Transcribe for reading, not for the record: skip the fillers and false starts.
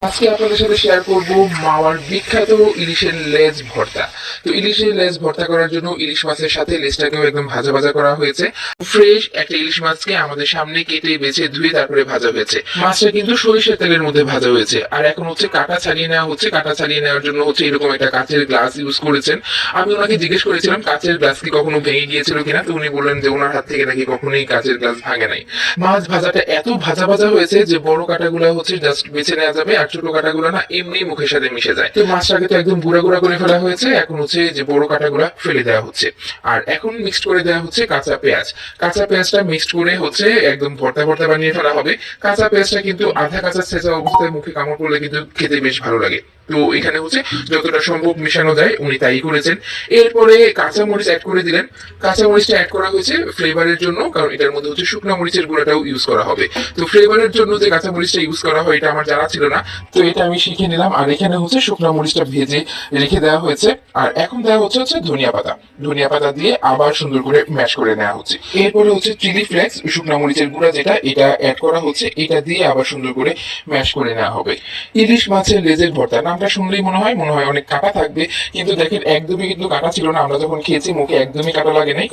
আজকে আপনাদের সাথে শেয়ার করব মাওয়ার বিখ্যাত ইলিশের লেজ ভর্তা। তো ইলিশের লেজ ভর্তা করার জন্য ইলিশ মাছের সাথে লেজটাকেও একদম ভাজা ভাজা করা হয়েছে। ফ্রেশ একটা ইলিশ মাছকে আমাদের সামনে কেটে বেছে ধুয়ে তারপরে ভাজা হয়েছে। মাছটা কিন্তু সরিষার তেলের মধ্যে ভাজা হয়েছে। আর এখন হচ্ছে কাটা ছাড়িয়ে নেওয়া হচ্ছে। কাটা ছাড়িয়ে নেওয়ার জন্য হচ্ছে এরকম একটা কাচের গ্লাস ইউজ করেছেন। আমি ওনাকে জিজ্ঞেস করেছিলাম কাচের গ্লাস কি কখনো ভেঙে গিয়েছিল কিনা, তো উনি বললেন যে ওনার হাত থেকে নাকি কখনোই কাচের গ্লাস ভাঙে নাই। মাছ ভাজাটা এত ভাজা ভাজা হয়েছে যে বড় কাটাগুলো হচ্ছে জাস্ট বেছে নেওয়া যাবে, আর ছোট কাটাগুলো না এমনি মুখের সাথে মিশে যায়। তো মাছটাকে তো একদম গুঁড়া গুঁড়া করে ফেলা হয়েছে, এখন হচ্ছে যে বড় কাটাগুলো ফেলে দেওয়া হচ্ছে। আর এখন মিক্সড করে দেওয়া হচ্ছে কাঁচা পেঁয়াজ। কাঁচা পেঁয়াজটা মিক্সড করে হচ্ছে একদম ভর্তা ভর্তা বানিয়ে ফেলা হবে। কাঁচা পেঁয়াজটা কিন্তু আধা কাঁচা ছেঁচা অবস্থায় মুখে কামড় করলে কিন্তু খেতে বেশ ভালো লাগে। তো এখানে হচ্ছে যতটা সম্ভব মেশানো যায় উনি তাই করেছেন। এরপরে কাঁচা মরিচ অ্যাড করে দিলেন। কাঁচা মরিচটা অ্যাড করা হয়েছে ফ্লেভারের জন্য, কারণ এটার মধ্যে হচ্ছে শুকনো মরিচের গুঁড়াটাও ইউজ করা হবে। তো ফ্লেভারের জন্য যে কাঁচা মরিচটা ইউজ করা হয় এটা আমার জানা ছিল না, তো এটা আমি শিখে নিলাম। আর এখানে হচ্ছে শুকনো মরিচটা ভেজে রেখে দেওয়া হয়েছে। আর এখন দেওয়া হচ্ছে হচ্ছে ধনিয়া পাতা। ধনিয়া পাতা দিয়ে আবার সুন্দর করে ম্যাশ করে নেওয়া হচ্ছে। এরপরে হচ্ছে চিলি ফ্লেক্স, শুকনো মরিচের গুঁড়া যেটা, এটা অ্যাড করা হচ্ছে। এটা দিয়ে আবার সুন্দর করে ম্যাশ করে নেওয়া হবে। ইলিশ মাছের লেজের ভর্তা নামটা শুনলেই মনে হয় অনেক কাটা থাকবে, কিন্তু দেখেন একদমই কিন্তু কাটা ছিল না। আমরা যখন খেয়েছি মুখে একদমই কাটা লাগে নাই।